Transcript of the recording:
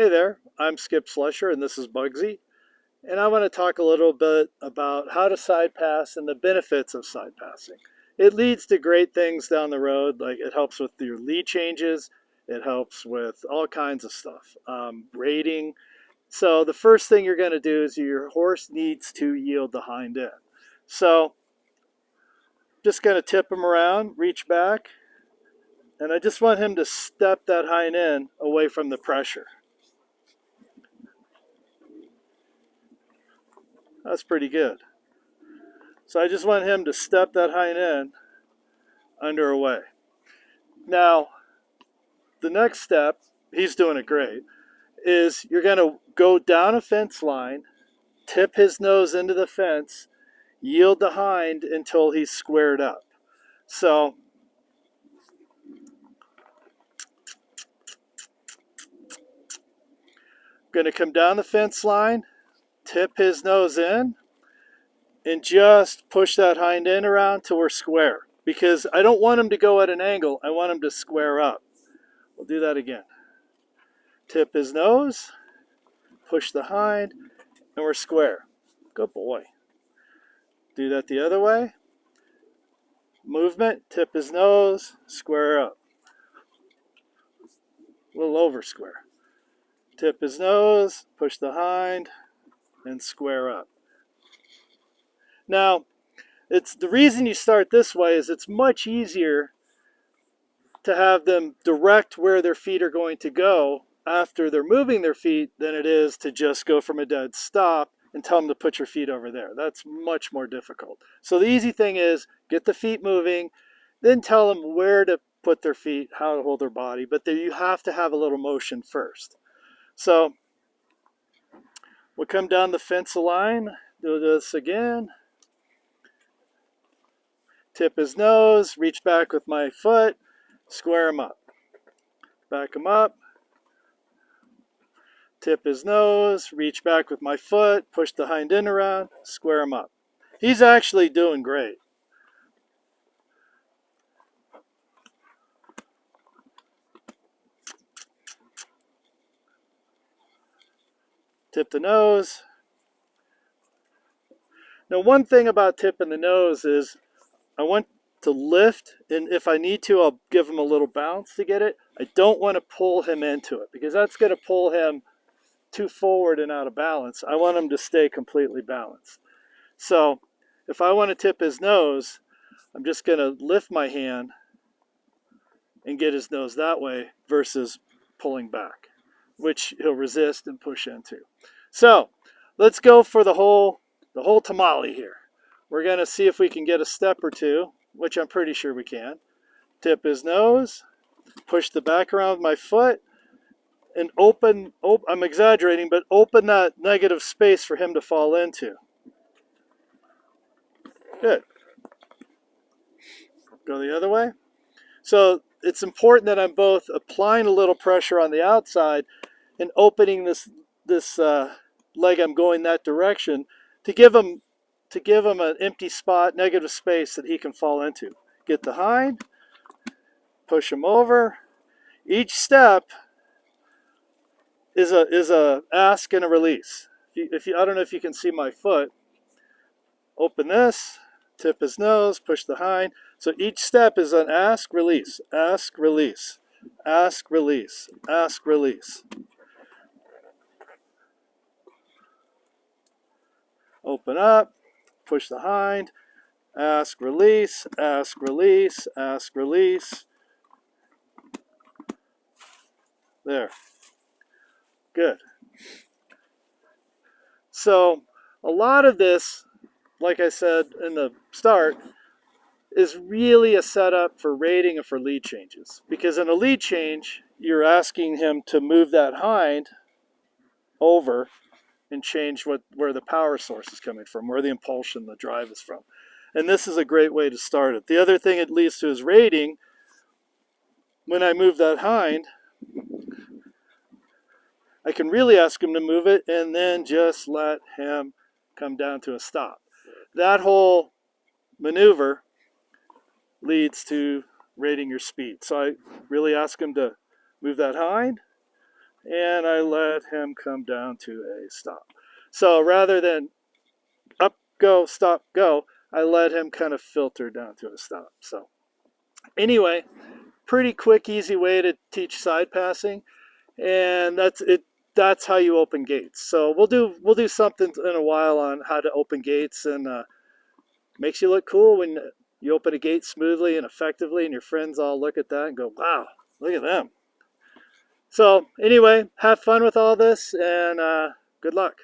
Hey there, I'm Skip Slusher and this is Bugsy, and I want to talk a little bit about how to side pass and the benefits of side passing. It leads to great things down the road, like it helps with your lead changes, it helps with all kinds of stuff, rating. So the first thing you're going to do is your horse needs to yield the hind end. So just going to tip him around, reach back, and I just want him to step that hind end away from the pressure. That's pretty good. So I just want him to step that hind end under away. Now, the next step, he's doing it great, is you're going to go down a fence line, tip his nose into the fence, yield the hind until he's squared up. So I'm going to come down the fence line, tip his nose in, and just push that hind end around till we're square. Because I don't want him to go at an angle, I want him to square up. We'll do that again. Tip his nose, push the hind, and we're square. Good boy. Do that the other way. Movement, tip his nose, square up. A little over square. Tip his nose, push the hind, and square up. Now, it's the reason you start this way is it's much easier to have them direct where their feet are going to go after they're moving their feet than it is to just go from a dead stop and tell them to put your feet over there. That's much more difficult. So the easy thing is get the feet moving, then tell them where to put their feet, how to hold their body, but you have to have a little motion first. So we'll come down the fence line, do this again. Tip his nose, reach back with my foot, square him up. Back him up. Tip his nose, reach back with my foot, push the hind end around, square him up. He's actually doing great. Tip the nose. Now, one thing about tipping the nose is I want to lift, and if I need to, I'll give him a little bounce to get it. I don't want to pull him into it because that's going to pull him too forward and out of balance. I want him to stay completely balanced. So if I want to tip his nose, I'm just going to lift my hand and get his nose that way versus pulling back, which he'll resist and push into. So let's go for the whole tamale here. We're going to see if we can get a step or two, which I'm pretty sure we can. Tip his nose, push the back around with my foot, and open, I'm exaggerating, but open that negative space for him to fall into. Good. Go the other way. So it's important that I'm both applying a little pressure on the outside and opening this leg I'm going that direction to give him an empty spot, negative space that he can fall into. Get the hind, push him over. Each step is a ask and a release. I don't know if you can see my foot. Open this, tip his nose, push the hind. So each step is an ask, release, ask, release, ask, release, ask, release. Open up, push the hind, ask, release, ask, release, ask, release. There. Good. So a lot of this, like I said in the start, is really a setup for rating and for lead changes. Because in a lead change, you're asking him to move that hind over and change where the power source is coming from, where the impulsion, the drive is from. And this is a great way to start it. The other thing it leads to is rating. When I move that hind, I can really ask him to move it and then just let him come down to a stop. That whole maneuver leads to rating your speed. So I really ask him to move that hind, and I let him come down to a stop. So rather than up, go, stop, go, I let him kind of filter down to a stop. So anyway, pretty quick, easy way to teach side passing, and that's it. That's how you open gates. So we'll do something in a while on how to open gates, and makes you look cool when you open a gate smoothly and effectively, and your friends all look at that and go, "Wow, look at them." So anyway, have fun with all this, and good luck.